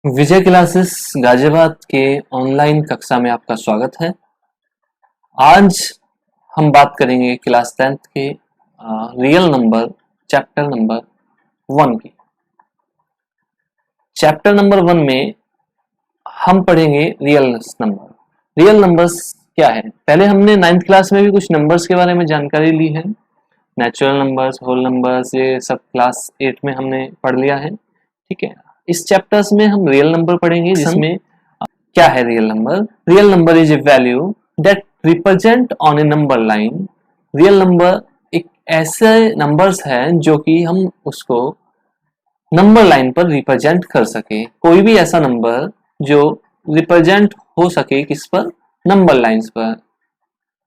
विजय classes Ghaziabad के online कक्षा में आपका स्वागत है। आज हम बात करेंगे क्लास 10th के रियल नंबर चैप्टर नंबर 1 की। चैप्टर नंबर 1 में हम पढ़ेंगे रियल नंबर। रियल नंबर्स क्या है? पहले हमने 9th क्लास में भी कुछ नंबर्स के बारे में जानकारी ली है। नेचुरल नंबर्स, होल नंबर्स, ये सब क्लास 8 में हमने पढ़ लिया है। ठीक है, इस चैप्टर्स में हम रियल नंबर पढ़ेंगे, जिसमें क्या है real number? Real number is a value that represent on A number line. Real number एक ऐसे नंबर्स है जो कि हम उसको नंबर लाइन पर रिप्रेजेंट कर सके। कोई भी ऐसा नंबर जो रिप्रेजेंट हो सके किस पर? नंबर लाइंस पर,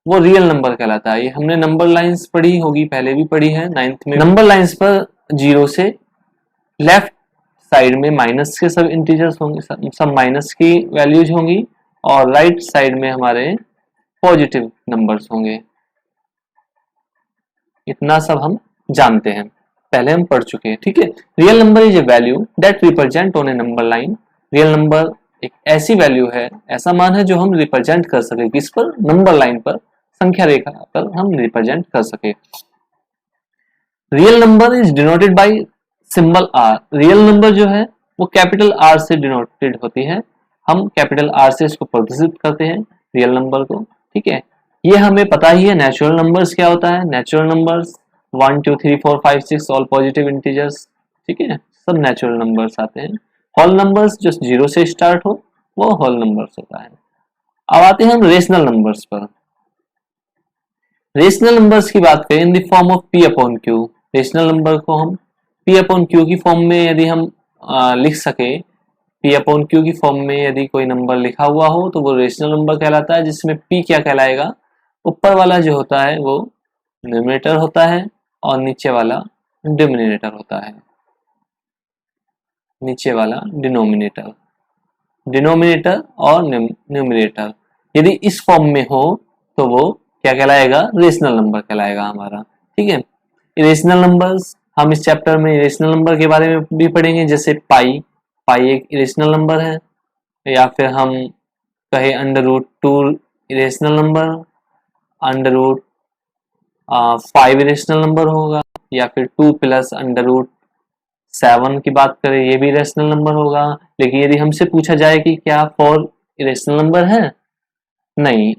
वो रियल नंबर कहलाता है। ये हमने नंबर लाइंस पढ़ी होगी, पहले भी पढ़ी है 9th में। नंबर लाइंस पर 0 से लेफ्ट साइड में माइनस के सब इंटीजर्स होंगे, सब माइनस की वैल्यूज होंगी, और राइट साइड में हमारे पॉजिटिव नंबर्स होंगे। इतना सब हम जानते हैं, पहले हम पढ़ चुके हैं। ठीक है, real number is a value that represent on A number line. Real number एक ऐसी वैल्यू है, ऐसा मान है जो हम रिप्रेजेंट कर सके किस पर? नंबर लाइन पर, संख्या रेखा पर हम रिप्रेजेंट कर सके। Real number is denoted by symbol R. Real number जो है वो कैपिटल आर से डिनोटेड होती है। हम कैपिटल आर से इसको प्रदर्शित करते हैं रियल नंबर को। ठीक है, ये हमें पता ही है। नेचुरल नंबर्स क्या होता है? Natural numbers 1 2 3 4 5 6 all positive integers. ठीक है, सब नेचुरल नंबर्स आते हैं। होल नंबर्स जो 0 से स्टार्ट हो वो होल नंबर्स होता है। अब आते हैं हम रेशनल नंबर्स पर। रेशनल नंबर्स की बात करें इन the form of P upon Q. Rational number को हम पी अपॉन क्यू की फॉर्म में यदि हम लिख सके, पी अपॉन क्यू की फॉर्म में यदि कोई नंबर लिखा हुआ हो तो वो रेशनल नंबर कहलाता है, जिसमें पी क्या कहलाएगा? ऊपर वाला जो होता है वो न्यूमरेटर होता है और नीचे वाला डिनोमिनेटर होता है। नीचे वाला डिनोमिनेटर, डिनोमिनेटर और न्यूमरेटर यदि इस फॉर्म में हो तो वो क्या कहलाएगा? रेशनल नंबर कहलाएगा हमारा। ठीक है, इरेशनल नंबर्स हम इस चैप्टर में इरेशनल नंबर के बारे में भी पढ़ेंगे, जैसे पाई। पाई एक इरेशनल नंबर है, या फिर हम कहे √2 इरेशनल नंबर, √5 इरेशनल नंबर होगा, या फिर 2 प्लस √7 की बात करें, ये भी इरेशनल नंबर होगा। लेकिन यदि हमसे पूछा जाए कि क्या 4 इरेशनल नंबर है? नहीं,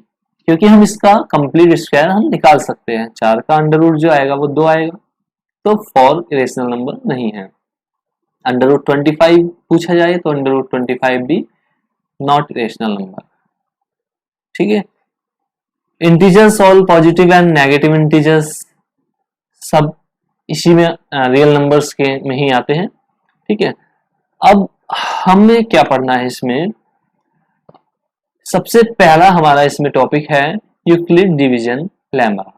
क्योंकि हम इसका कंप्लीट स्क्वायर हम निकाल सकते हैं। 4 का अंडर जो आएगा वो 2 आएगा, तो 4 इरेशनल नंबर नहीं है। √25 पूछा जाए तो √25 भी नॉट इरेशनल नंबर। ठीक है, integers all positive and negative integers सब इसी में रियल नंबर्स के में ही आते हैं। ठीक है, अब हमें क्या पढ़ना है इसमें? सबसे पहला हमारा इसमें टॉपिक है यूक्लिड डिवीजन लेमा।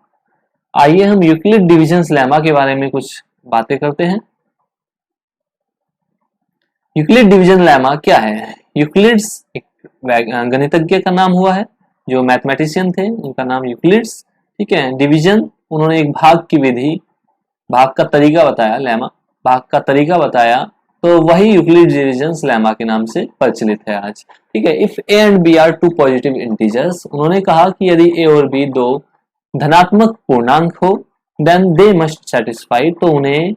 आइए हम यूक्लिड डिवीजन लेमा के बारे में कुछ बातें करते हैं। यूक्लिड डिवीजन लेमा क्या है? यूक्लिड्स एक गणितज्ञ का नाम हुआ है, जो मैथमेटिशियन थे, उनका नाम यूक्लिड्स। ठीक है, डिवीजन उन्होंने एक भाग की विधि, भाग का तरीका बताया, लेमा भाग का तरीका बताया, तो वही यूक्लिड डिवीजन लेमा के नाम से प्रचलित है आज। ठीक है, if A and B are two positive integers, उन्होंने कहा कि यदि ए और बी दो धनात्मक पूर्णांक हो, देन दे मस्ट सेटिस्फाई, तो उन्हें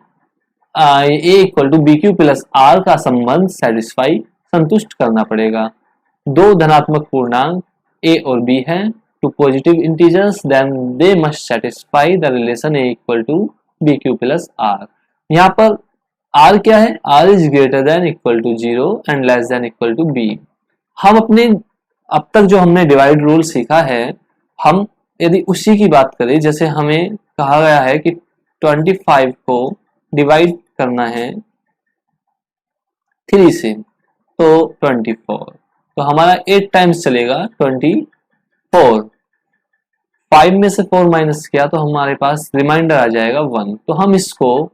A equal to B Q plus R का संबंध सेटिस्फाई, संतुष्ट करना पड़ेगा। दो धनात्मक पूर्णांक ए और बी है, two positive integers, then they must satisfy the relation A equal to B Q plus R. यहाँ पर आर क्या है? R is greater than equal to 0 and less than equal to B. हम अपने अब तक जो हमने डिवाइड रूल सीखा है, हम यदि उसी की बात करें, जैसे हमें कहा गया है कि 25 को डिवाइड करना है 3 से, तो 24, तो हमारा 8 टाइम्स चलेगा 24। 5 में से 4 माइनस किया तो हमारे पास रिमाइंडर आ जाएगा 1। तो हम इसको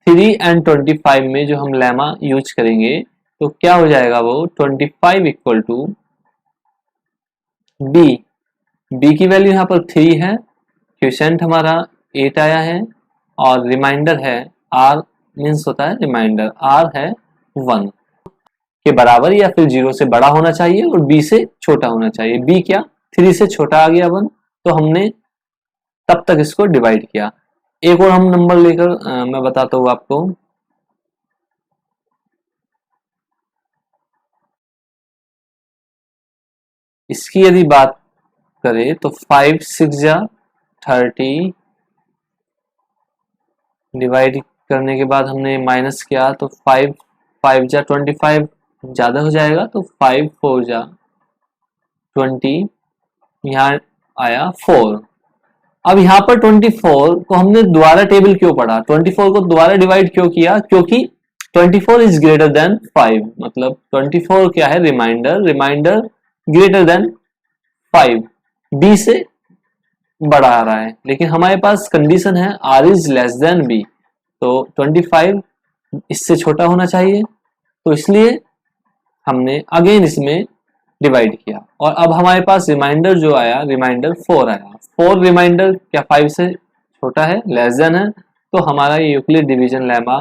3 एंड 25 में जो हम लेमा यूज करेंगे तो क्या हो जाएगा? वो 25 इक्वल टू बी। बी की वैल्यू यहाँ पर 3 है, क्वेश्चन हमारा 8 आया है, और रिमाइंडर है आर, मीन्स होता है रिमाइंडर, आर है 1। के बराबर या फिर 0 से बड़ा होना चाहिए और b से छोटा होना चाहिए। b क्या 3 से छोटा आ गया 1, तो हमने तब तक इसको डिवाइड किया। एक और हम नंबर लेकर मैं बताता हूँ आपको। इसकी यदि बात करें तो 5 6 जा 30 डिवाइड करने के बाद हमने माइनस किया तो 5 5 जा 25 ज्यादा हो जाएगा, तो 5 4 जा 20, यहाँ आया 4। अब यहाँ पर 24 को हमने दोबारा टेबल क्यों पढ़ा, 24 को दोबारा डिवाइड क्यों किया, क्योंकि 24 इज ग्रेटर देन 5, मतलब 24 क्या है remainder, remainder greater than 5, b से बड़ा आ रहा है, लेकिन हमारे पास कंडीशन है r is less than b, तो 25 इससे छोटा होना चाहिए, तो इसलिए हमने अगेन इसमें डिवाइड किया और अब हमारे पास रिमाइंडर जो आया, रिमाइंडर 4 आया। 4 रिमाइंडर क्या 5 से छोटा है, लेस देन है, तो हमारा ये यूक्लिड डिवीजन लेमा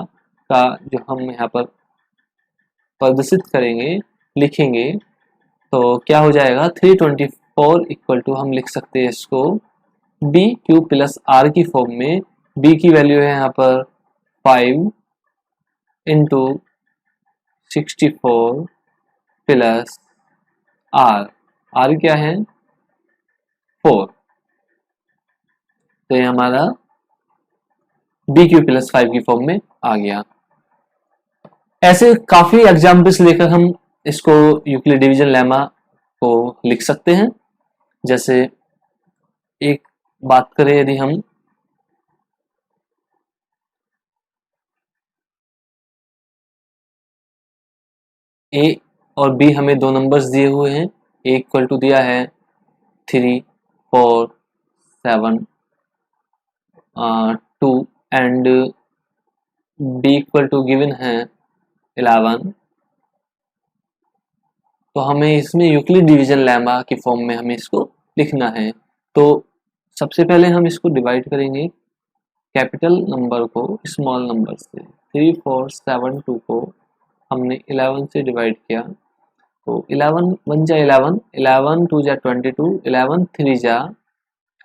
का जो हम यहाँ पर प्रदर्शित करेंगे, लिखेंगे, तो क्या हो जाएगा 324 इक्वल टू हम लिख सकते हैं इसको b क्यूब प्लस r की फॉर्म में। b की वैल्यू है यहाँ पर 5 इंटू 64 प्लस r क्या है 4, तो ये हमारा b क्यूब प्लस 5 की फॉर्म में आ गया। ऐसे काफी एग्जाम्पल्स लेकर हम इसको यूक्लिड डिवीजन लेमा को लिख सकते हैं। जैसे एक बात करें यदि हम a और b हमें दो नंबर्स दिए हुए हैं, a इक्वल टू दिया है 3 4 7 2 and b equal to given है 11, तो हमें इसमें यूक्लिड डिवीजन लेमा की फॉर्म में हमें इसको लिखना है। तो सबसे पहले हम इसको डिवाइड करेंगे कैपिटल नंबर को स्मॉल नंबर से। 3 4 7 2 को हमने 11 से डिवाइड किया, तो 11 1 जा 11, 11 2 जा 22, 11 3 जा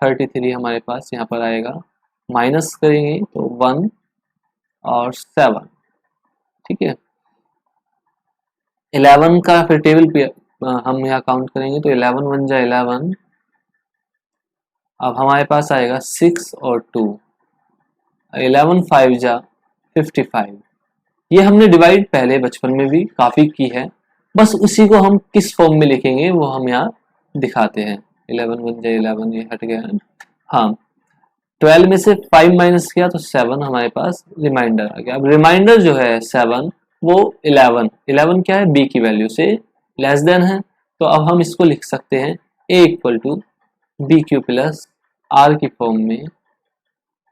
33 हमारे पास यहाँ पर आएगा, माइनस करेंगे तो 1 और 7, ठीक है। 11 का फिर टेबल पे हम यहाँ काउंट करेंगे तो 11 1 जा 11, अब हमारे पास आएगा 6 और 2, 11 5 जा 55। ये हमने डिवाइड पहले बचपन में भी काफी की है, बस उसी को हम किस फॉर्म में लिखेंगे वो हम यहाँ दिखाते हैं। 11 1 जा 11 ये हट गया है, हाँ 12 में से 5 माइनस किया तो 7 हमारे पास रिमाइंडर आ गया। अब रिमाइंडर जो है 7 वो 11 क्या है b की वैल्यू से लेस देन है, तो अब हम इसको लिख सकते हैं a equal to B Q plus r की फॉर्म में,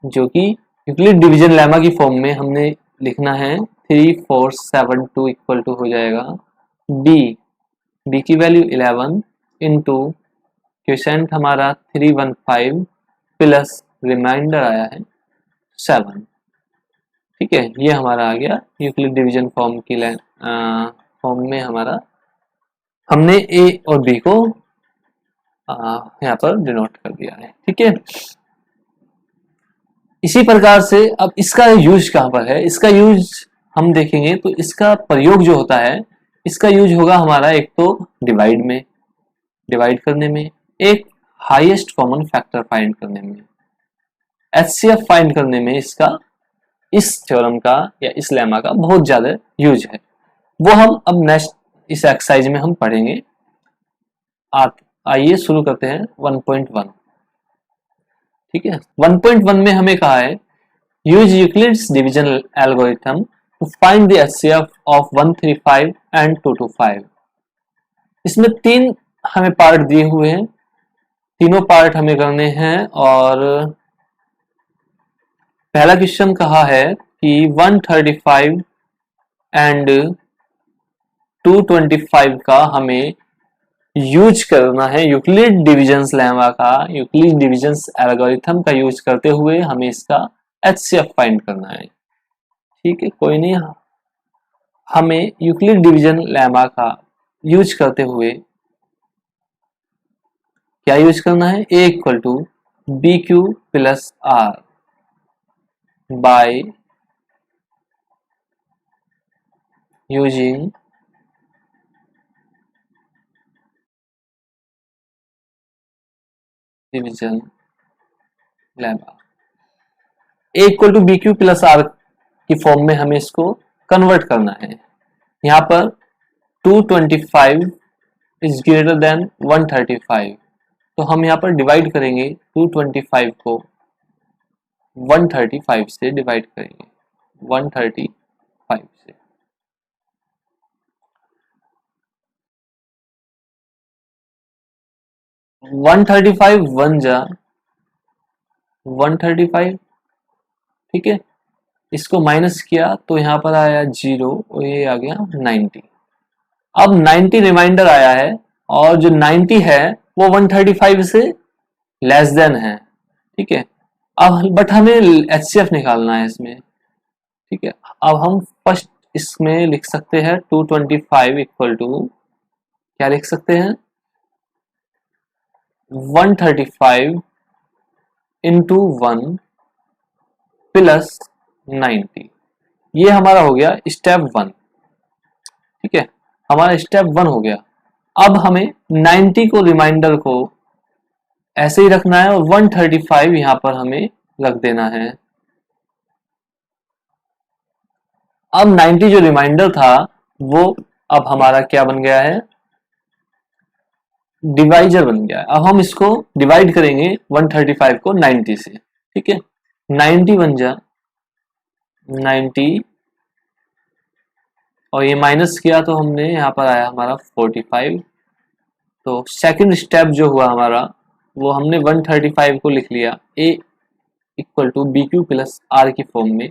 जो कि यूक्लिड डिवीजन लेमा की फॉर्म में हमने लिखना है 3 4 7 2 इक्वल टू हो जाएगा b की वैल्यू 11 इंटू क्वोशेंट हमारा 315 प्लस रिमाइंडर आया है 7, ठीक है। ये हमारा आ गया यूक्लिड डिवीजन फॉर्म की फॉर्म में हमारा हमने a और b को यहाँ पर डिनोट कर दिया है, ठीक है। इसी प्रकार से अब इसका यूज कहाँ पर है, इसका यूज हम देखेंगे तो इसका प्रयोग जो होता है, इसका यूज होगा हमारा एक तो डिवाइड में, डिवाइड करने में, एक हाईएस्ट कॉमन फैक्टर फाइंड करने में, एचसीएफ फाइंड करने में इसका, इस थ्योरम का या इस लेमा का बहुत ज्यादा यूज है। वो हम अब नेक्स्ट इस एक्सरसाइज में हम पढ़ेंगे। आइए शुरू करते हैं 1.1, ठीक है। 1.1 में हमें कहा है use Euclid's division algorithm to find the HCF of 135 and 225। इसमें 3 हमें पार्ट दिए हुए हैं, तीनों पार्ट हमें करने हैं, और पहला क्वेश्चन कहा है कि 135 एंड 225 का हमें यूज करना है यूक्लिड डिविजन्स लेमा का, यूक्लिड डिविजन्स एल्गोरिथम का यूज करते हुए हमें इसका एचसीएफ फाइंड करना है, ठीक है। कोई नहीं, हमें यूक्लिड डिवीजन लेमा का यूज करते हुए क्या यूज करना है, A equal to B Q plus R by using division lemma. A equal to B Q plus R की फॉर्म में हमें इसको कन्वर्ट करना है। यहाँ पर 225 इज ग्रेटर देन 135, तो हम यहाँ पर डिवाइड करेंगे 225 को 135 से डिवाइड करेंगे, 135 से। वन 135, ठीक है। इसको माइनस किया तो यहाँ पर आया 0 और ये आ गया 90। अब 90 रिमाइंडर आया है और जो 90 है वो 135 से लेस देन है, ठीक है। अब बट हमें एचसीएफ निकालना है इसमें, ठीक है। अब हम फर्स्ट इसमें लिख सकते हैं 225 इक्वल टू क्या लिख सकते हैं, 135 इंटू 1 प्लस 90। ये हमारा हो गया स्टेप 1, ठीक है। हमारा स्टेप 1 हो गया। अब हमें 90 को रिमाइंडर को ऐसे ही रखना है और 135 यहां पर हमें रख देना है। अब 90 जो रिमाइंडर था वो अब हमारा क्या बन गया है, डिवाइजर बन गया है। अब हम इसको डिवाइड करेंगे 135 को 90 से, ठीक है। 90 बन जा 90 और ये माइनस किया तो हमने यहाँ पर आया हमारा 45। तो सेकंड स्टेप जो हुआ हमारा वो हमने 135 को लिख लिया a equal to B Q plus R की फॉर्म में।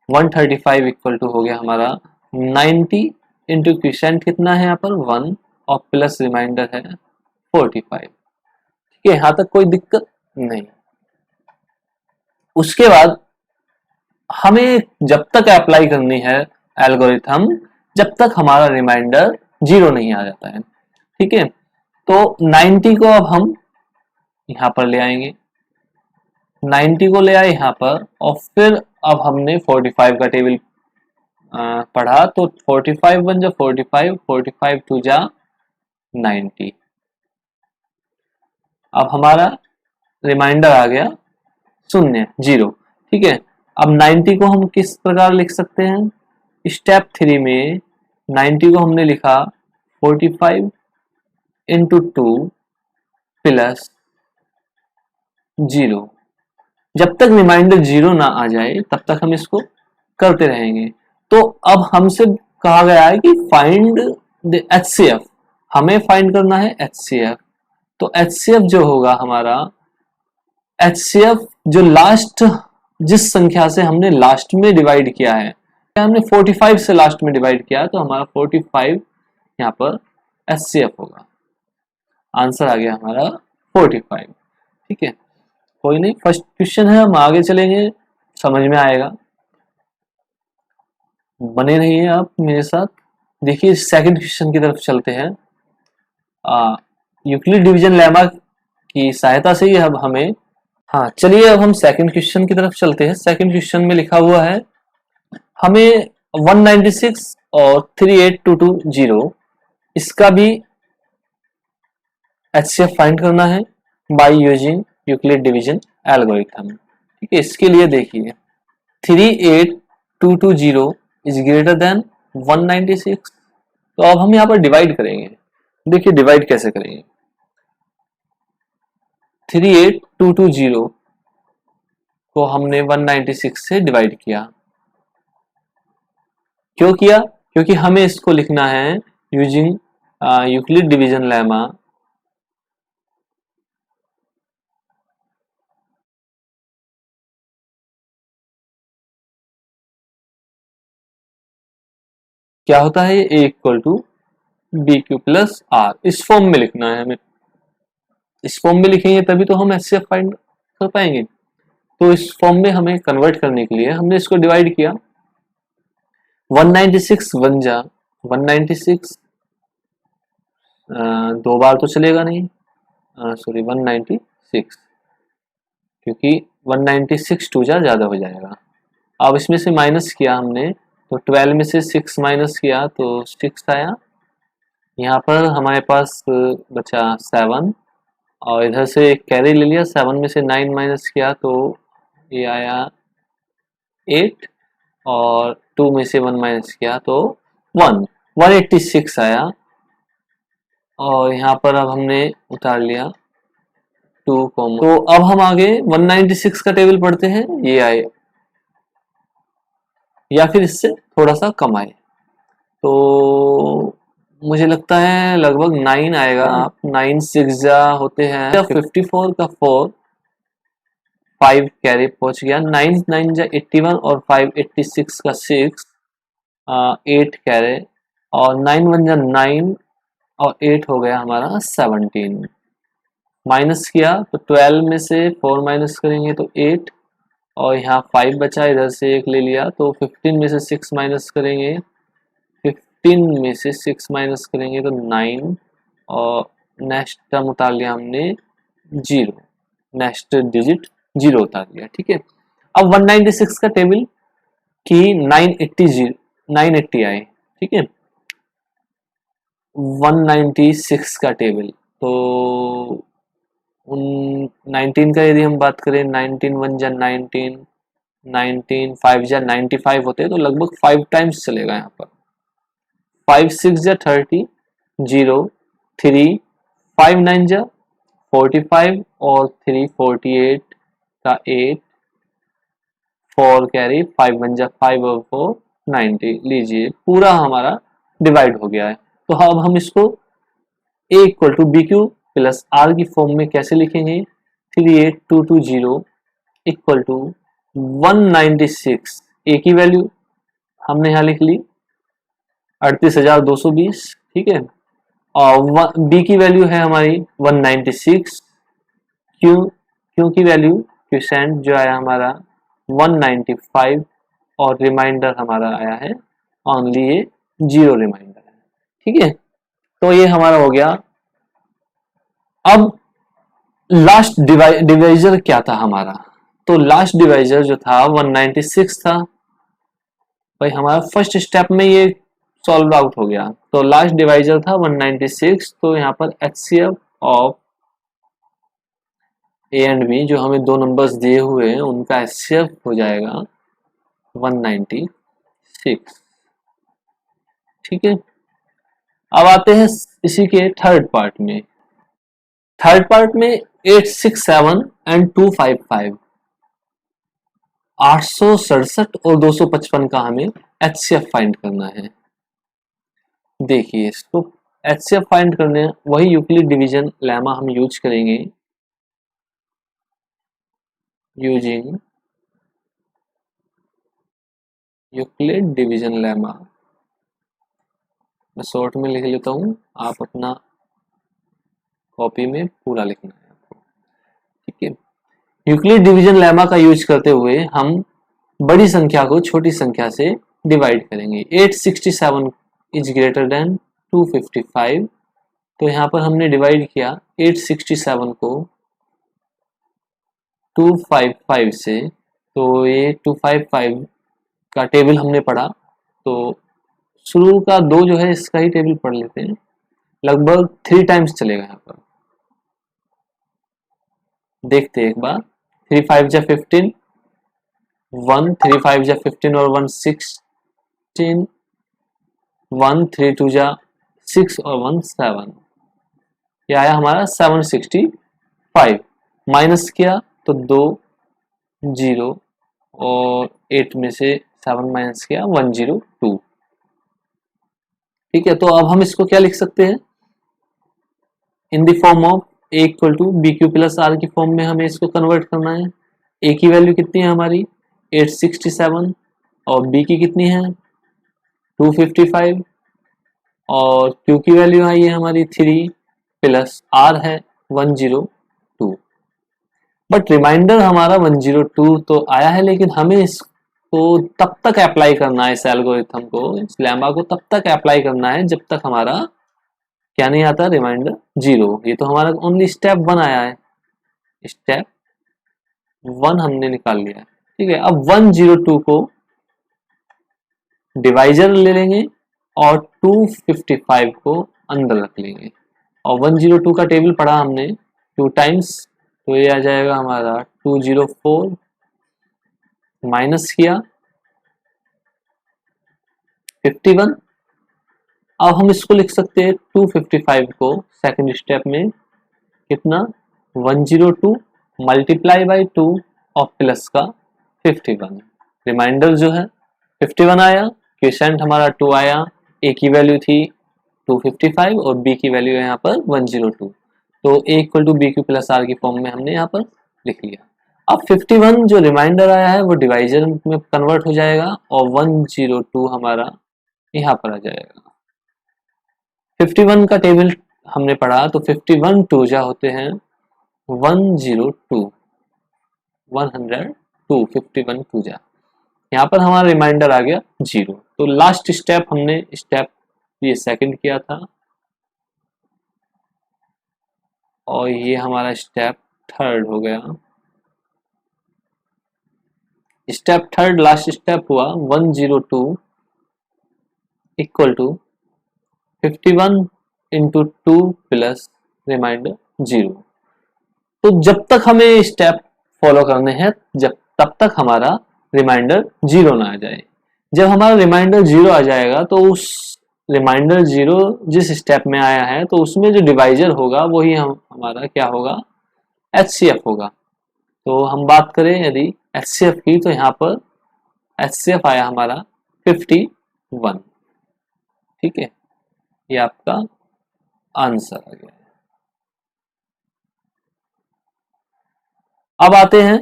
135 इक्वल टू हो गया हमारा 90 इंटू क्वेश्चन कितना है यहाँ पर 1 और प्लस रिमाइंडर है 45, ठीक है। यहाँ तक कोई दिक्कत नहीं। उसके बाद हमें जब तक अप्लाई करनी है एल्गोरिथम जब तक हमारा रिमाइंडर 0 नहीं आ जाता है, ठीक है। तो 90 को अब हम यहाँ पर ले आएंगे, 90 को ले आए यहाँ पर और फिर अब हमने 45 का टेबल पढ़ा तो 45 बन जा 45, 45 टू जा 90। अब हमारा रिमाइंडर आ गया 0, ठीक है। अब 90 को हम किस प्रकार लिख सकते हैं, स्टेप 3 में 90 को हमने लिखा 45 इंटू 2 प्लस 0। जब तक रिमाइंडर 0 ना आ जाए तब तक हम इसको करते रहेंगे। तो अब हमसे कहा गया है कि फाइंड द एचसीएफ, हमें फाइंड करना है एचसीएफ। तो एचसीएफ जो होगा हमारा, एचसीएफ जो लास्ट जिस संख्या से हमने लास्ट में डिवाइड किया है, हमने 45 से लास्ट में डिवाइड किया है तो हमारा 45 यहाँ पर एचसीएफ होगा। आंसर आ गया हमारा 45, ठीक है। कोई नहीं, फर्स्ट क्वेश्चन है, हम आगे चलेंगे, समझ में आएगा। बने रहिए आप मेरे साथ। देखिए सेकंड क्वेश्चन की तरफ चलते हैं। यूक्लिड डिवीजन लेमा की सहायता से ही अब हमें, हाँ चलिए अब हम सेकंड क्वेश्चन की तरफ चलते हैं। सेकंड क्वेश्चन में लिखा हुआ है हमें 196 और 38220 इसका भी एचसीएफ फाइंड करना है by using Euclid division algorithm, ठीक है। इसके लिए देखिए 38220 इज ग्रेटर देन 196, तो अब हम यहाँ पर डिवाइड करेंगे। देखिए डिवाइड कैसे करेंगे, 38220 को हमने 196 से डिवाइड किया। क्यों किया, क्योंकि हमें इसको लिखना है यूजिंग यूक्लिड डिवीजन लेमा क्या होता है, A equal to B Q plus R, इस फॉर्म में लिखना है हमें। इस फॉर्म में लिखेंगे तभी तो हम एचसीएफ फाइंड कर पाएंगे। तो इस फॉर्म में हमें कन्वर्ट करने के लिए हमने इसको डिवाइड किया। 196 वन जा 196, दो बार तो चलेगा नहीं, सॉरी 196, क्योंकि 196 टू जा ज़्यादा हो जाएगा। अब इसमें से माइनस किया हमने, तो 12 में से 6 माइनस किया तो 6 आया। यहाँ पर हमारे पास बचा 7, और इधर से एक कैरी ले लिया, 7 में से 9 माइनस किया तो ये आया 8, और 2 में से 1 माइनस किया तो 1, 186 आया। और यहाँ पर अब हमने उतार लिया 2, तो अब हम आगे 196 का टेबल पढ़ते हैं, ये आए या फिर इससे थोड़ा सा कम आए, तो मुझे लगता है लगभग 9 आएगा। 9 6 जा होते हैं 54 का 4, 5 कैरी पहुंच गया, 9 9 जा 81 और 5 86 का 6, 8 कैरे, और 9 1 जा 9 और 8 हो गया हमारा 17। माइनस किया तो 12 में से 4 माइनस करेंगे तो 8, और यहाँ 5 बचा, इधर से एक ले लिया, तो 15 में से 6 माइनस करेंगे, 15 में से 6 माइनस करेंगे तो 9, और नेक्स्ट टर्म उतार लिया हमने 0, नेक्स्ट डिजिट 0 उतार लिया। ठीक है, अब 196 का टेबल की 980 आए। ठीक है, 196 का टेबल, तो उन 19 का यदि हम बात करें, 19 1 जा 19, 19 5 जा 95 होते हैं, तो लगभग 5 टाइम्स चलेगा यहाँ पर। 5 6 जा 30, 0 3, 5 9 जा 45 और 3 48 का 8, 4 कैरी, 5 1 जा 5 और 4 90। लीजिए पूरा हमारा डिवाइड हो गया है। तो अब हम इसको a equal to B Q plus R की फॉर्म में कैसे लिखेंगे, 38220 इक्वल टू 196, ए की वैल्यू हमने यहाँ लिख ली 38,220। ठीक है, और बी की वैल्यू है हमारी 196, क्यू की वैल्यू क्यूसेंट जो आया हमारा 195, और रिमाइंडर हमारा आया है ओनली ये 0 रिमाइंडर है। ठीक है, तो ये हमारा हो गया। अब लास्ट डिवाइजर क्या था हमारा, तो लास्ट डिवाइजर जो था 196 था। भाई हमारा फर्स्ट स्टेप में ये सॉल्व आउट हो गया, तो लास्ट डिवाइजर था 196, तो यहाँ पर HCF of A and B जो हमें दो नंबर्स दिए हुए हैं उनका HCF हो जाएगा 196। ठीक है, अब आते हैं इसी के थर्ड पार्ट में। थर्ड पार्ट में 867 एंड 255, 867 और 255 का हमें HCF फाइंड करना है। देखिए इसको HCF फाइंड करने वही यूक्लिड डिवीजन लेमा हम यूज करेंगे, यूजिंग यूक्लिड डिवीजन लेमा। मैं शॉर्ट में लिख लेता हूं, आप अपना कॉपी में पूरा लिखना है आपको। ठीक है, यूक्लिड डिवीजन लेमा का यूज करते हुए हम बड़ी संख्या को छोटी संख्या से डिवाइड करेंगे। 867 इज ग्रेटर देन 255, तो यहाँ पर हमने डिवाइड किया 867 को 255 से, तो ये 255 का टेबल हमने पढ़ा, तो शुरू का 2 जो है इसका ही टेबल पढ़ लेते हैं, लगभग 3 टाइम्स चलेगा यहाँ पर। देखते हैं एक बार, 3 5 जा 15, 1 3 5 जा 15 और 1 16, 1 3 2 जा 6 और 1 7, ये आया हमारा 765। माइनस किया तो 2 0 और 8 में से 7 माइनस किया 102। ठीक है, तो अब हम इसको क्या लिख सकते हैं, in the form of A equal to B Q plus R की फॉर्म में हमें इसको कन्वर्ट करना है। ए की वैल्यू कितनी है हमारी 867, और बी की कितनी है 255, और क्यू की वैल्यू आई है हमारी 3 प्लस आर है 102। बट रिमाइंडर हमारा 102 तो आया है, लेकिन हमें इसको को तब तक अप्लाई करना है, इस एल्गोरिथम को, इस लेमा को तब तक अप्लाई करना है जब तक हमारा क्या नहीं आता, रिमाइंडर 0। ये तो हमारा ओनली स्टेप 1 आया है, स्टेप 1 हमने निकाल लिया है। ठीक है, अब 102 को डिवाइजर ले लेंगे और 255 को अंदर रख लेंगे। और 102 का टेबल पढ़ा हमने 2 टाइम्स, तो ये आ जाएगा हमारा 204 माइनस किया 51। अब हम इसको लिख सकते हैं 255 को सेकंड स्टेप में कितना 102 मल्टीप्लाई बाई 2 और प्लस का 51। रिमाइंडर जो है 51 आया, क्वेश्चन हमारा 2 आया, ए की वैल्यू थी 255 और बी की वैल्यू है यहाँ पर 102, तो A equal to B Q plus R की फॉर्म में हमने यहाँ पर लिख लिया। अब 51 जो रिमाइंडर आया है वो डिवाइजर में कन्वर्ट हो जाएगा और 102 हमारा यहाँ पर आ जाएगा। 51 का टेबल हमने पढ़ा तो 51 टू जा होते हैं 102, 102 51 टू जा, यहाँ पर हमारा रिमाइंडर आ गया 0। तो लास्ट स्टेप हमने स्टेप ये सेकंड किया था और ये हमारा स्टेप थर्ड हो गया। स्टेप थर्ड लास्ट स्टेप हुआ 102 equal to 51 into 2 plus remainder 0। तो जब तक हमें स्टेप फॉलो करने हैं जब तब तक हमारा रिमाइंडर 0 ना आ जाए। जब हमारा रिमाइंडर 0 आ जाएगा तो उस रिमाइंडर 0 जिस स्टेप में आया है तो उसमें जो डिवाइजर होगा वही हमारा क्या होगा, HCF होगा। तो हम बात करें यदि HCF की तो यहाँ पर HCF आया हमारा 51। ठीक है, ये आपका आंसर आ गया। अब आते हैं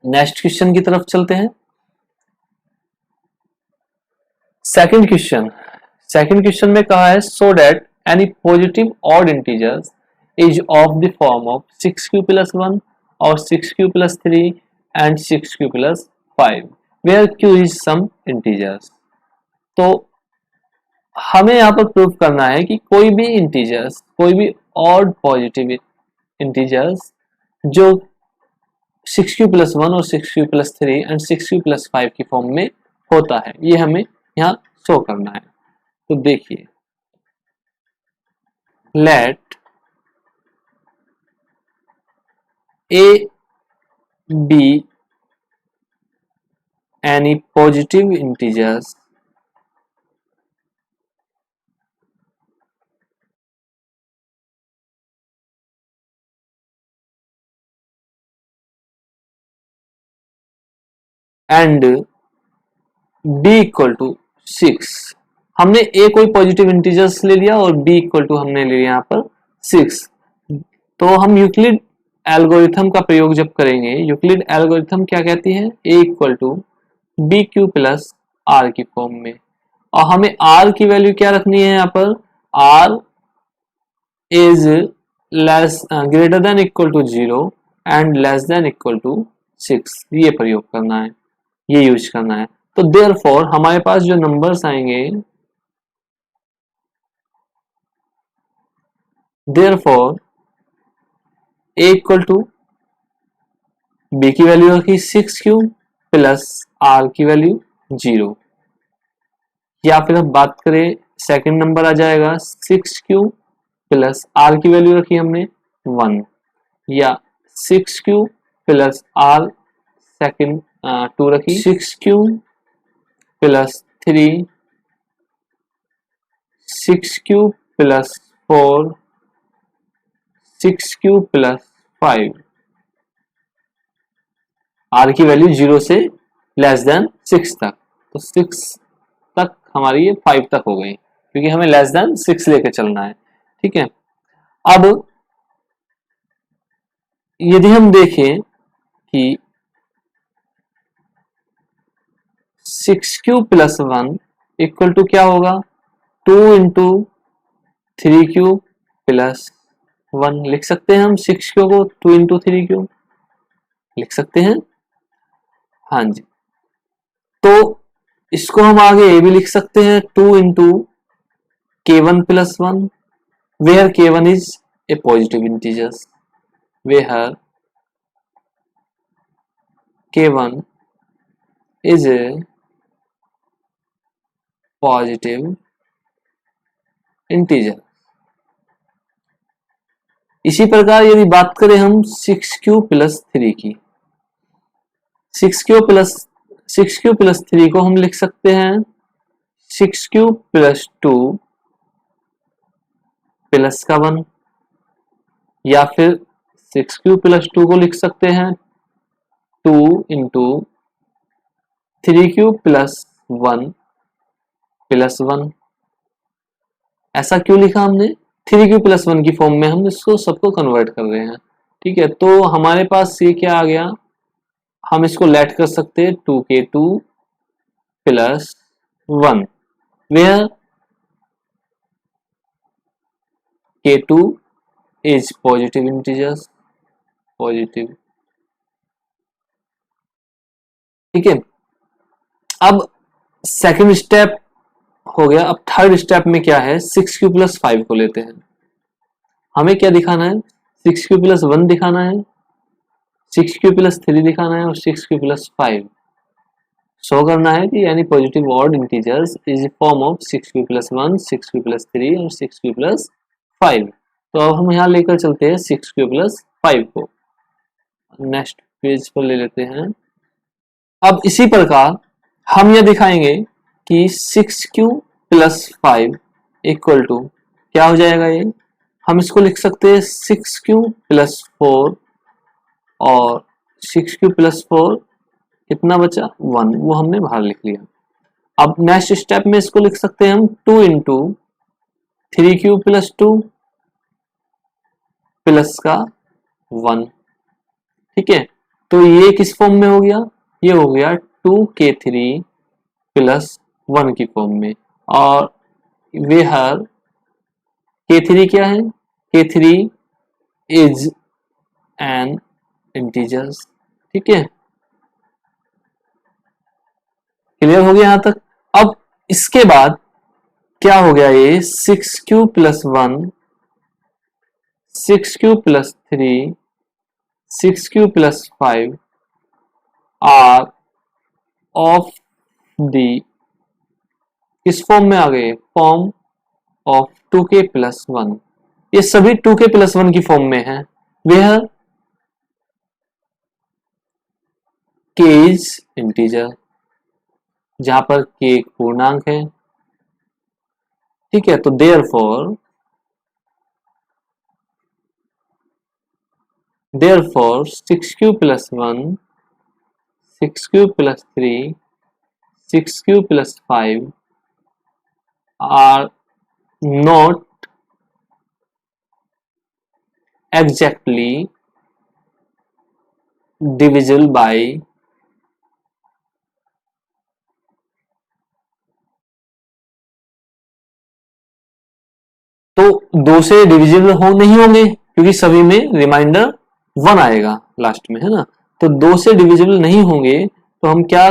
नेक्स्ट क्वेश्चन की तरफ चलते हैं। सेकंड क्वेश्चन में कहा है so that any positive odd integers is of the form of 6q plus 1 और 6q plus 3 and 6q plus 5 where q is some integers. तो हमें यहाँ पर प्रूव करना है कि कोई भी इंटीजर्स, कोई भी ऑड पॉजिटिव इंटीजर्स जो 6q plus 1 और 6q plus 3 and 6q plus 5 की फॉर्म में होता है, ये हमें यहाँ शो करना है। तो देखिए, लेट A be any positive integers and b equal to 6। हमने a कोई पॉजिटिव इंटीजर्स ले लिया और b इक्वल टू हमने ले लिया यहाँ पर 6। तो हम यूक्लिड एल्गोरिथम का प्रयोग जब करेंगे, यूक्लिड एल्गोरिथम क्या कहती है, a equal to B Q plus R की फॉर्म में। और हमें r की वैल्यू क्या रखनी है, यहाँ पर r is less greater than equal to 0 and less than equal to 6, ये प्रयोग करना है, ये यूज करना है। तो देयरफॉर हमारे पास जो नंबर्स आएंगे, therefore a equal to b की वैल्यू रखी 6q प्लस r की वैल्यू 0, या फिर हम बात करें सेकंड नंबर आ जाएगा 6q प्लस r की वैल्यू रखी हमने 1, या 6q प्लस r सेकंड 2 रखी 6q plus 3, 6q plus 4, 6q plus 5, r की वैल्यू 0 से लेस देन 6 तक। तो 6 तक हमारी ये 5 तक हो गई क्योंकि हमें लेस देन 6 लेके चलना है। ठीक है, अब यदि हम देखें कि 6q प्लस 1 इक्वल टू क्या होगा, 2 इंटू 3q प्लस 1 लिख सकते हैं हम 6q को 2 इंटू 3q लिख सकते हैं। हाँ जी, तो इसको हम आगे ये भी लिख सकते हैं 2 into k1 plus 1 where k1 is a positive integers, where k1 is a positive integer। इसी प्रकार यदि बात करें हम 6q प्लस 3 की, 6q प्लस 3 को हम लिख सकते हैं 6q प्लस 2 प्लस का 1, या फिर 6q प्लस 2 को लिख सकते हैं 2 इंटू 3q प्लस 1 प्लस 1। ऐसा क्यों लिखा हमने? 3q प्लस 1 की फॉर्म में हम इसको सबको कन्वर्ट कर रहे हैं, ठीक है। तो हमारे पास ये क्या आ गया, हम इसको लेट कर सकते हैं 2k2 plus 1 where k2 is positive integers, positive, ठीक है। अब सेकंड स्टेप हो गया। अब थर्ड स्टेप में क्या है, 6q प्लस 5 को लेते हैं। हमें क्या दिखाना है, 6q प्लस 1 दिखाना है, 6q प्लस 3 दिखाना है और 6q प्लस 5 शो करना है कि यानी positive odd integers is form of 6q plus 1, 6q plus 3 और 6q प्लस 5। तो अब हम यहाँ लेकर चलते हैं 6q प्लस 5 को, नेक्स्ट पेज पर ले लेते हैं। अब इसी प्रकार हम यह दिखाएंगे कि 6q प्लस 5 इक्वल टू क्या हो जाएगा, ये हम इसको लिख सकते हैं 6q प्लस 4 और 6q प्लस 4 कितना बचा 1, वो हमने बाहर लिख लिया। अब नेक्स्ट स्टेप में इसको लिख सकते हैं हम 2 इंटू 3q प्लस 2 प्लस का 1, ठीक है। तो ये किस फॉर्म में हो गया, ये हो गया 2k3 प्लस 1 की फॉर्म में। और वे हर k3 क्या है, k3 इज एन इंटीजर्स, ठीक है। क्लियर हो गया यहां तक। अब इसके बाद क्या हो गया, ये 6q plus 1, 6q plus 3, 6q plus 5 are of the किस फॉर्म में आ गए, फॉर्म ऑफ 2k प्लस 1। ये सभी 2k प्लस 1 की फॉर्म में है। वह k इज इंटीजर, जहां पर k एक पूर्णांक है, ठीक है। तो therefore 6q plus 1, 6q plus 3, 6q plus 5 are not exactly divisible by तो 2 से डिविजिबल हो नहीं होंगे क्योंकि सभी में रिमाइंडर 1 आएगा लास्ट में, है ना। तो 2 से डिविजिबल नहीं होंगे तो हम क्या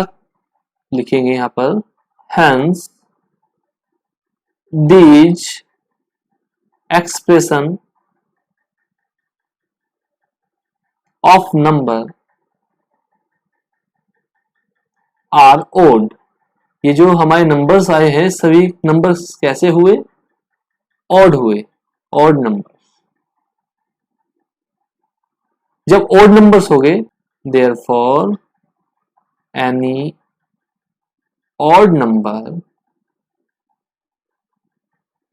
लिखेंगे यहां पर, hence these expression of number are odd. ये जो हमारे नंबर्स आए हैं सभी नंबर्स कैसे हुए, ऑड हुए, ऑड नंबर। जब ऑड नंबर्स हो गए, therefore any odd number,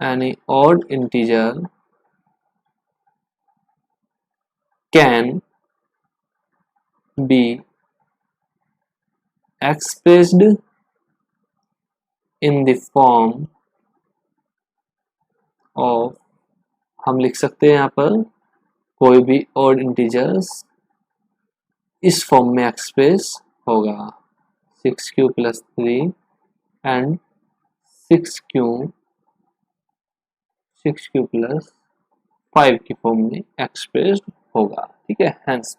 any odd integer can be expressed in the form of, हम लिख सकते हैं यहाँ पर कोई भी odd integers इस फॉर्म में एक्सप्रेस होगा 6q plus 3 and 6q plus 5 की फॉर्म में एक्सप्रेस होगा, ठीक है। हेंस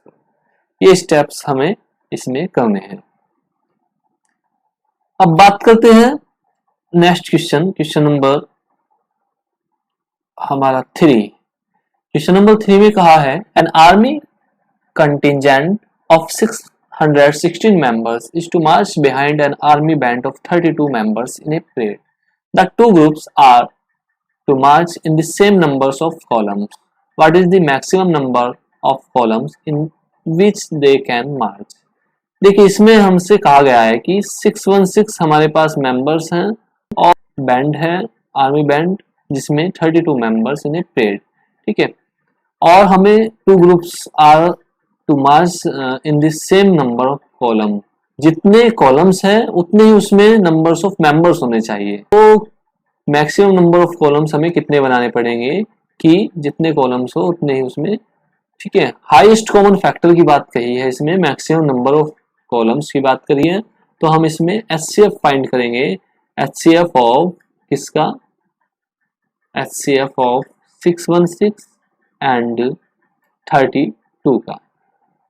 ये स्टेप्स हमें इसमें करने हैं। अब बात करते हैं नेक्स्ट क्वेश्चन नंबर हमारा 3। क्वेश्चन नंबर 3 में कहा है an army contingent of 616 members is to march behind an army band of 32 members in a parade. The two groups are to march in the same numbers of columns. What is the maximum number of columns in which they can march? देखिए इसमें हमसे कहा गया है कि 616 हमारे पास members हैं और बैंड है आर्मी बैंड जिसमें 32 मेंबर्स इन ए परेड, ठीक है। और हमें two groups are to march in the same number of column, जितने कॉलम्स हैं उतने ही उसमें नंबर्स ऑफ मेंबर्स होने चाहिए। तो मैक्सिमम नंबर ऑफ कॉलम्स हमें कितने बनाने पड़ेंगे कि जितने कॉलम्स हो उतने ही उसमें, ठीक है। हाईएस्ट कॉमन फैक्टर की बात कही है, इसमें मैक्सिमम नंबर ऑफ कॉलम्स की बात करी है, तो हम इसमें एचसीएफ फाइंड करेंगे। एचसीएफ ऑफ किसका? एचसीएफ ऑफ 616 एंड 32 का,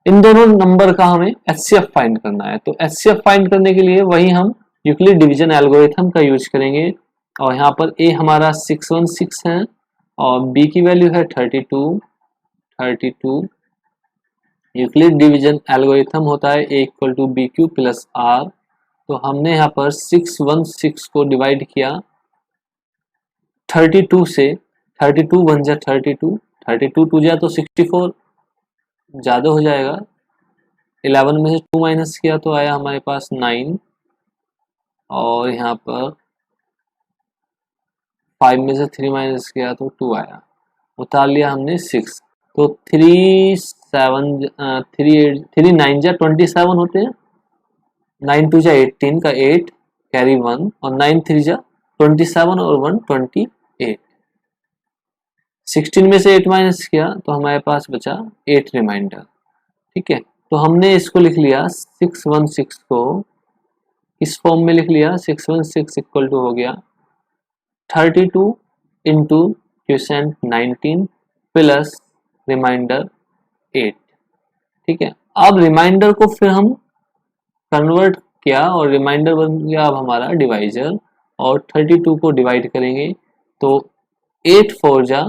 इन दोनों नंबर का हमें एचसीएफ फाइंड करना है। तो एचसीएफ फाइंड करने के लिए वही हम यूक्लिड डिवीजन एल्गोरिथम का यूज करेंगे। और यहाँ पर ए हमारा 616 है और बी की वैल्यू है 32। यूक्लिड डिवीजन एल्गोरिथम होता है A equal to B Q plus R. तो हमने यहाँ पर 616 को डिवाइड किया 32 से, 32 1 जा 32 2 जा तो 64 ज़्यादा हो जाएगा। 11 में से 2 माइनस किया तो आया हमारे पास 9 और यहाँ पर 5 में से 3 माइनस किया तो 2 आया, उतार लिया हमने 6। तो 3 9 जा 27 होते हैं, 9 2 जा 18 का 8 कैरी 1 और 9 3 जा 27 और 1 28। 16 में से 8 माइनस किया तो हमारे पास बचा 8 रिमाइंडर, ठीक है। तो हमने इसको लिख लिया 616 को इस फॉर्म में लिख लिया। 616 इक्वल टू हो गया 32 इंटू क्वेश्चन 19 प्लस रिमाइंडर 8, ठीक है। अब रिमाइंडर को फिर हम कन्वर्ट किया और रिमाइंडर बन गया अब हमारा डिवाइजर, और 32 को डिवाइड करेंगे तो 8 4 जा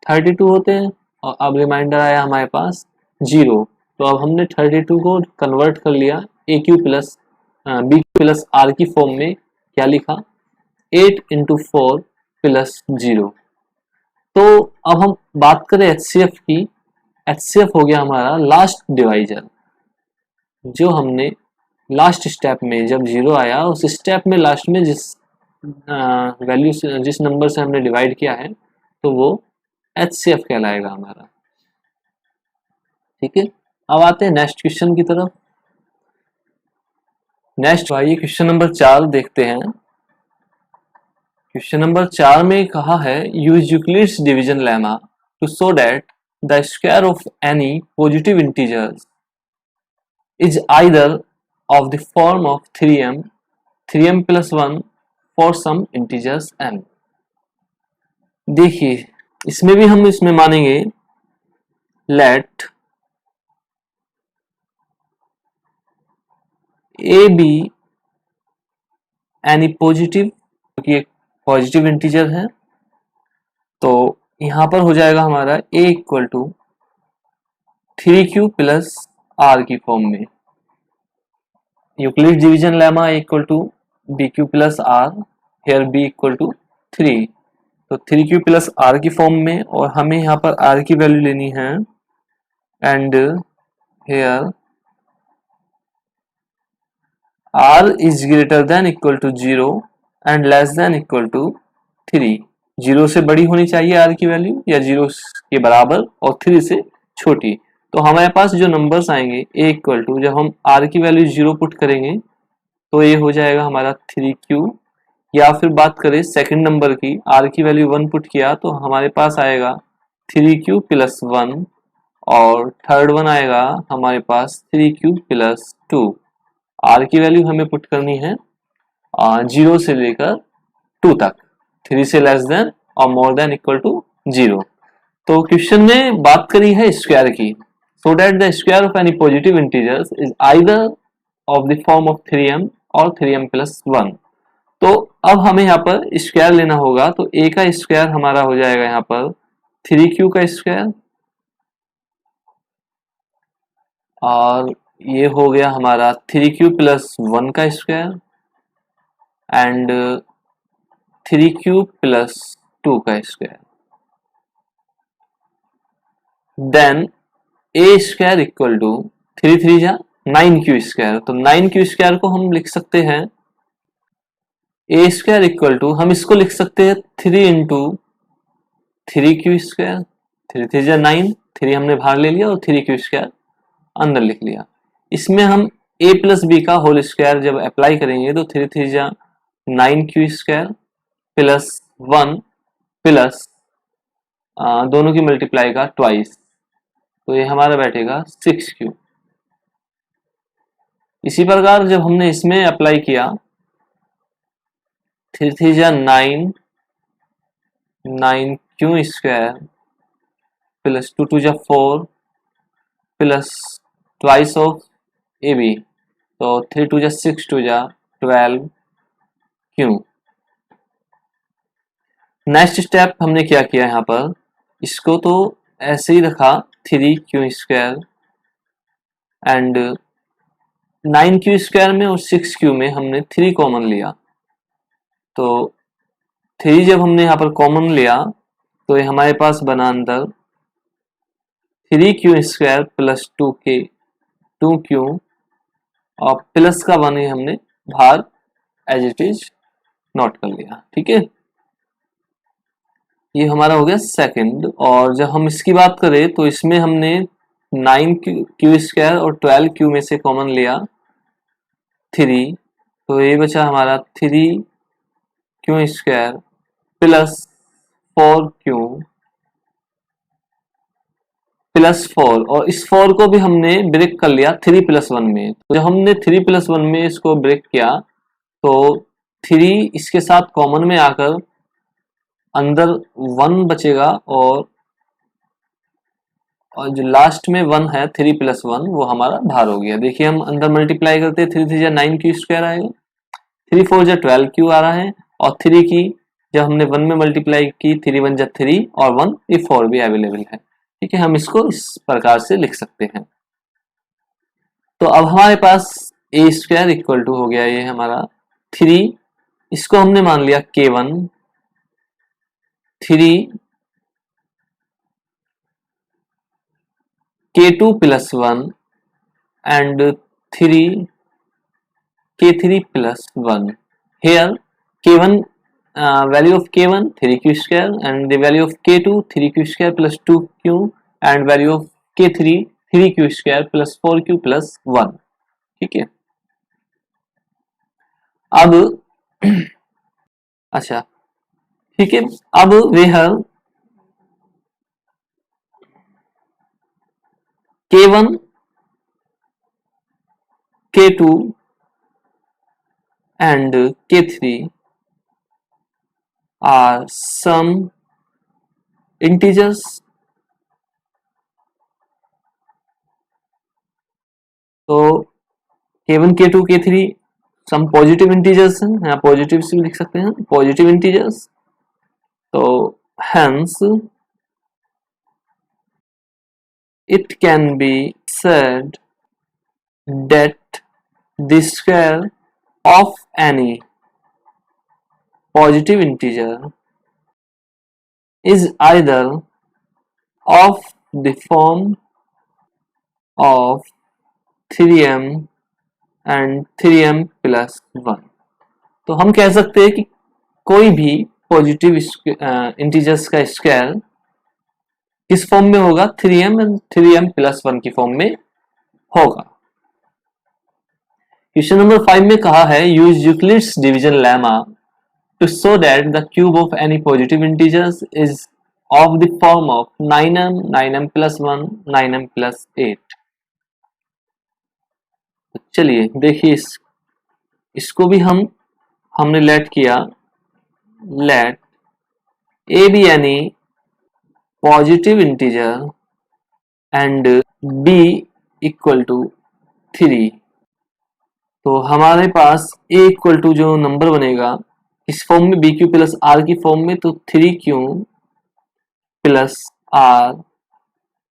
32 होते हैं और अब रिमाइंडर आया हमारे पास 0। तो अब हमने 32 को कन्वर्ट कर लिया A Q plus B plus R की फॉर्म में। क्या लिखा? 8 इंटू 4 प्लस 0। तो अब हम बात करें एचसीएफ की। एचसीएफ हो गया हमारा लास्ट डिवाइजर, जो हमने लास्ट स्टेप में जब 0 आया उस स्टेप में लास्ट में जिस वैल्यू से जिस नंबर से हमने डिवाइड किया है तो वो एचसीएफ कहलाएगा हमारा, ठीक है। अब आते हैं नेक्स्ट क्वेश्चन की तरफ। नेक्स्ट आइए क्वेश्चन नंबर 4 देखते हैं। क्वेश्चन नंबर 4 में कहा है use Euclid's division lemma to show that the square of any positive integers is either of the form of 3m plus 1 for some integers m। देखिए इसमें भी हम इसमें मानेंगे let A be any positive, क्योंकि एक पॉजिटिव इंटीजर है, तो यहां पर हो जाएगा हमारा a equal to 3q plus R की फॉर्म में। Euclid division lemma equal to B Q plus R, here b equal to 3, तो 3q प्लस आर की फॉर्म में। और हमें यहाँ पर r की वैल्यू लेनी है and here r is greater than equal to 0 and less than equal to 3। 0 से बड़ी होनी चाहिए r की वैल्यू या 0 के बराबर और 3 से छोटी। तो हमारे पास जो नंबर्स आएंगे a इक्वल टू, जब हम r की वैल्यू 0 पुट करेंगे तो ये हो जाएगा हमारा 3q, या फिर बात करें सेकंड नंबर की, r की वैल्यू 1 पुट किया तो हमारे पास आएगा 3q प्लस 1 और थर्ड वन आएगा हमारे पास 3q प्लस 2। r की वैल्यू हमें पुट करनी है 0 से लेकर 2 तक, 3 से लेस देन और मोर देन इक्वल टू 0। तो क्वेश्चन में बात करी है स्क्वायर की, so that the square of any positive integers is either of the form of 3m और 3m प्लस 1। तो अब हमें यहाँ पर स्क्वायर लेना होगा, तो a का स्क्वायर हमारा हो जाएगा यहाँ पर 3q का स्क्वायर, और ये हो गया हमारा 3q प्लस 1 का स्क्वायर एंड 3q प्लस 2 का square. Then A square equal to 3 3 जा 9q स्क्वायर। तो 9q स्क्वायर को हम लिख सकते हैं ए स्क्वायर इक्वल टू, हम इसको लिख सकते हैं 3 इंटू 3q स्क्वायर। 3 3 जा 9, 3 हमने बाहर ले लिया और 3q स्क्वायर अंदर लिख लिया। इसमें हम a प्लस बी का होल स्क्वायर जब अप्लाई करेंगे तो 3 3 जा 9q स्क्वायर प्लस 1 प्लस दोनों की मल्टीप्लाई का ट्वाइस, तो ये हमारा बैठेगा 6q। इसी प्रकार जब हमने इसमें अप्लाई किया 3 3 जा 9, 9q स्क्वायर प्लस 2 2 जा 4 plus twice of A B, तो 3 2 जा 6 2 जा 12q। नेक्स्ट स्टेप हमने क्या किया यहाँ पर, इसको तो ऐसे ही रखा 3q square and 9q square में और 6q में हमने 3 कॉमन लिया। तो 3 जब हमने यहाँ पर कॉमन लिया तो ये हमारे पास बना अंदर 3q स्क्वायर प्लस 2q और प्लस का 1 ही हमने बाहर एज इट इज नोट कर लिया। ठीक है, ये हमारा हो गया सेकंड। और जब हम इसकी बात करें तो इसमें हमने 9q स्क्वायर और 12q में से कॉमन लिया 3, तो ये बचा हमारा 3q square plus 4q plus 4, और इस 4 को भी हमने ब्रेक कर लिया 3 प्लस 1 में। तो जब हमने 3 प्लस 1 में इसको ब्रेक किया तो 3 इसके साथ कॉमन में आकर अंदर 1 बचेगा, और जो लास्ट में 1 है 3 प्लस 1 वो हमारा बाहर हो गया। देखिए हम अंदर मल्टीप्लाई करते हैं, 3 3 जा 9q स्क्वायर आएगा, 3 4 जा 12q आ रहा है, और 3 की जब हमने 1 में मल्टीप्लाई की 3 1 जा 3 और 1 ये 4 भी अवेलेबल है। ठीक है, हम इसको इस प्रकार से लिख सकते हैं। तो अब हमारे पास ए स्क्वायर इक्वल टू हो गया ये हमारा 3, इसको हमने मान लिया k1, 3 k2 plus 1 and 3 k3 plus 1। Here k1 value of k1 3q square and the value of k2 3q square plus 2q and value of k3 3q square plus 4q plus 1। ठीक है, अब अच्छा ठीक है, अब वेहर k1 k2 and k3 are some integers। तो k1 k2 k3 some positive integers हैं, यहाँ पॉजिटिव से लिख सकते हैं पॉजिटिव इंटीजर्स। तो hence it can be said that the square of any positive integer is either of the form of 3m and 3m plus 1। तो हम कह सकते हैं कि कोई भी पॉजिटिव इंटीजर्स का स्क्वायर किस फॉर्म में होगा, 3m एंड 3m प्लस 1 की फॉर्म में होगा। क्वेश्चन नंबर 5 में कहा है use Euclid's division lemma to show that the cube of any positive integers is of the form of 9m 9m plus 1 9m plus 8। चलिए देखिए इसको भी हमने लेट किया, let a be any positive integer and b equal to 3। तो हमारे पास a equal to जो नंबर बनेगा इस फॉर्म में bq प्लस r की फॉर्म में, तो 3q plus r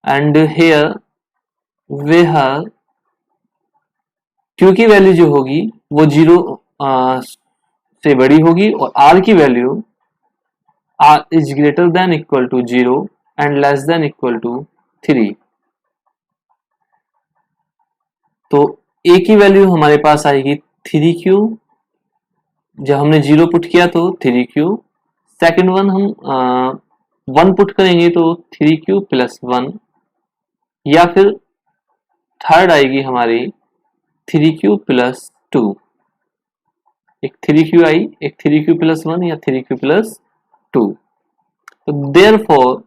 and here where q की वैल्यू जो होगी वो 0 से बड़ी होगी और r की value r is greater than equal to 0 and less than equal to 3। तो a की वैल्यू हमारे पास आएगी 3q, जब हमने 0 पुट किया तो 3q, सेकेंड वन हम 1 पुट करेंगे तो 3q प्लस 1, या फिर थर्ड आएगी हमारी 3q प्लस 2। एक 3q आई, एक 3q प्लस 1 या 3q प्लस 2। तो therefore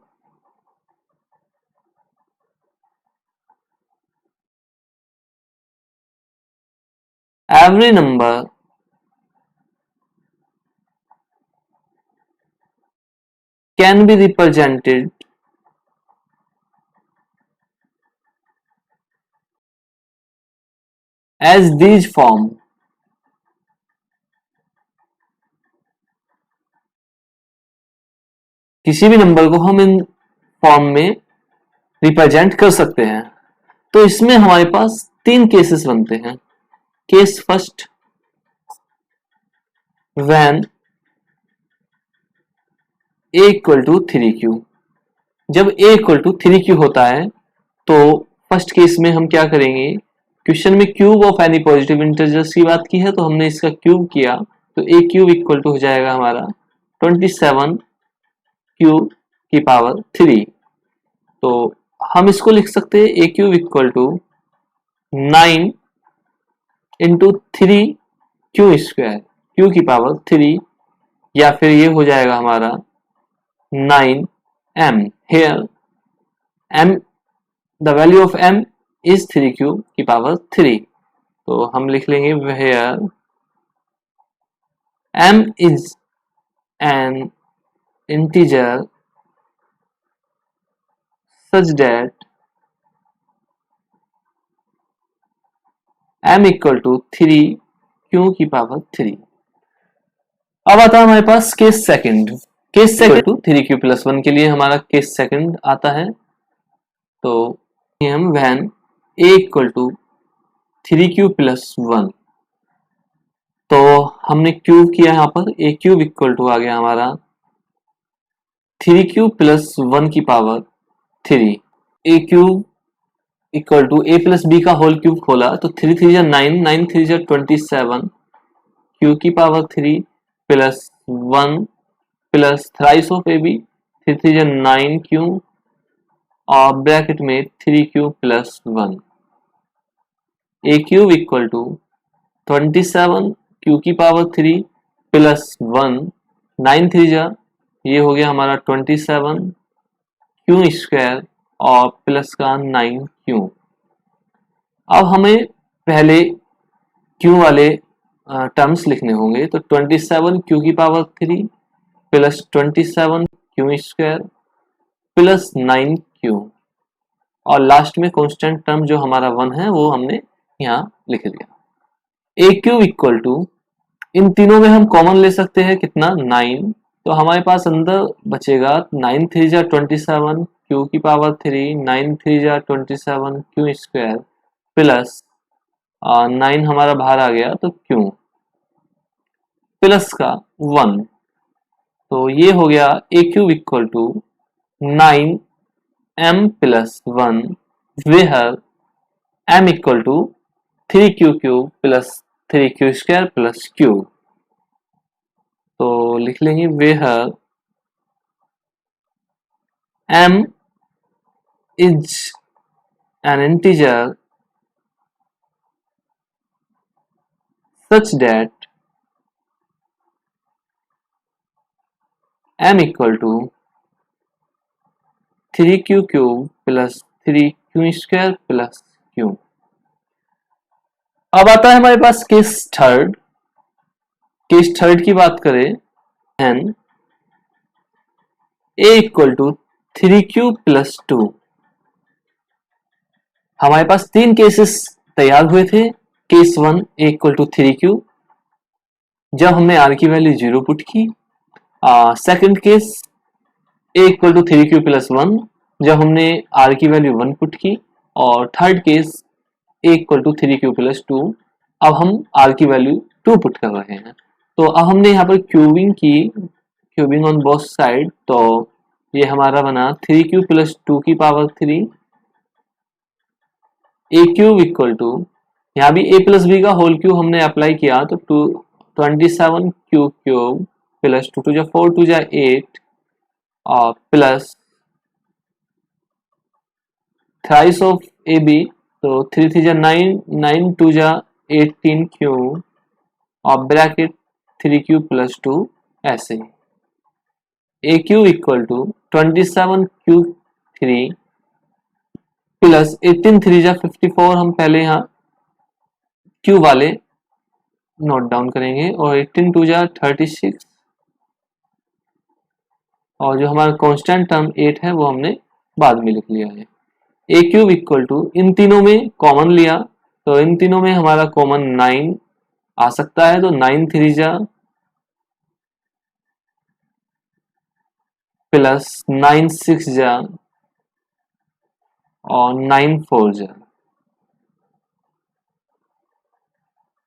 every number can be represented as these form। किसी भी नंबर को हम इन फॉर्म में रिप्रेजेंट कर सकते हैं। तो इसमें हमारे पास 3 केसेस बनते हैं। Case first, when a equal to 3q। जब a इक्वल टू 3q होता है तो फर्स्ट केस में हम क्या करेंगे, क्वेश्चन में cube of any positive integers की बात की है तो हमने इसका क्यूब किया, तो a क्यूब इक्वल टू हो जाएगा हमारा 27 क्यूब की पावर 3। तो हम इसको लिख सकते हैं a cube equal to 9 into 3 Q square, Q की पावर 3, या फिर ये हो जाएगा हमारा 9m। Here m, the value of m is 3q की पावर 3। तो हम लिख लेंगे here m is an integer such that m equal to 3q की पावर 3। अब आता है हमारे पास case second. Case second to 3q plus 1 के लिए हमारा केस सेकंड आता है। तो हम when a equal to 3q plus 1, तो हमने क्यूब किया यहाँ पर, a क्यूब इक्वल टू आ गया हमारा 3q प्लस 1 की power 3। a cube equal to a plus B का होल क्यूब खोला तो 3 3 जा 9, 9 3 जा 27 q की power 3 plus 1 plus thrice of A B, 3 3 जा 9q और ब्रैकेट में 3q plus 1। a cube equal to 27 q की पावर 3 प्लस 1, 9 3 जा, ये हो गया हमारा 27 q स्क्वायर और प्लस का 9q। अब हमें पहले q वाले टर्म्स लिखने होंगे, तो 27 q की power 3 plus 27 q square plus 9q, और लास्ट में कांस्टेंट टर्म जो हमारा 1 है वो हमने यहाँ लिख दिया। a क्यूब इक्वल टू, इन तीनों में हम कॉमन ले सकते हैं कितना, 9। तो हमारे पास अंदर बचेगा 9 3 जा 27 q की पावर 3, 9 3 जा 27 q स्क्वायर प्लस 9 हमारा बाहर आ गया तो q प्लस का 1। तो ये हो गया a cube equal to 9m plus 1 where m equal to 3q cube plus 3q square plus q। तो लिख लेंगे where m is an integer such that m equal to 3q cube plus 3q square plus q। अब आता है हमारे पास case third. Case third की बात करें, an a equal to 3q plus 2। हमारे पास 3 केसेस तैयार हुए थे। Case 1 a equal to 3q, जब हमने r की वैल्यू 0 पुट की। Second case a equal to 3q plus 1, जब हमने r की वैल्यू 1 पुट की। और third case a equal to 3q plus 2, अब हम r की वैल्यू 2 पुट कर रहे हैं। तो अब हमने यहाँ पर क्यूबिंग की, क्यूबिंग ऑन बोथ साइड, तो ये हमारा बना 3q प्लस 2 की power 3 a cube equal to, यहाँ भी a प्लस बी का होल क्यूब हमने अप्लाई किया, तो 27 q cube plus 2 to 4 to 8 और plus thrice of A B, तो 3 3 9 9 2 18 क्यूब और ब्रैकेट 3q प्लस 2 ऐसे। A Q equal to 27 Q 3 plus 18 3 54, हम पहले यहाँ क्यू वाले नोट डाउन करेंगे, और 18 2 36, और जो हमारा कांस्टेंट टर्म 8 है वो हमने बाद में लिख लिया है। ए क्यूब इक्वल टू, इन तीनों में कॉमन लिया, तो इन तीनों में हमारा कॉमन 9 आ सकता है, तो 9 3 प्लस 9 6 और 9 4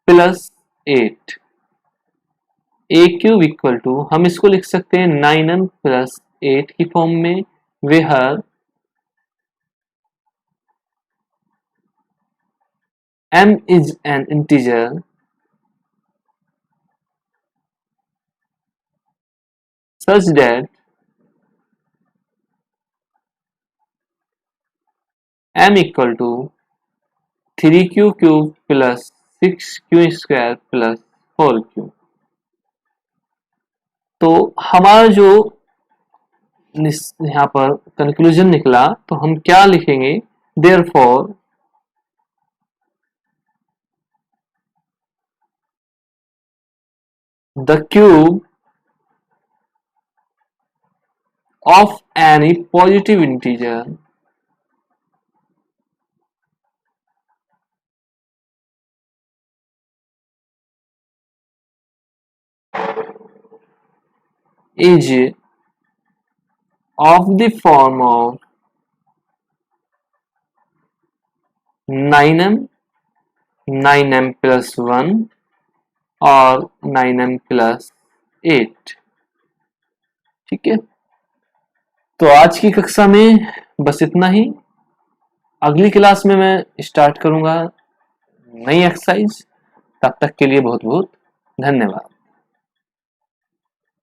plus 8। A cube equal to, हम इसको लिख सकते हैं 9n प्लस 8 की फॉर्म में, where m is an integer such that m equal to 3q cube plus 6q square plus 4q। तो हमारा जो यहाँ पर कंक्लूजन निकला, तो हम क्या लिखेंगे, therefore the cube of any positive integer is of the form of 9m 9m plus 1 और 9m प्लस 8। ठीक है, तो आज की कक्षा में बस इतना ही। अगली क्लास में मैं स्टार्ट करूंगा नई एक्सरसाइज। तब तक के लिए बहुत बहुत धन्यवाद।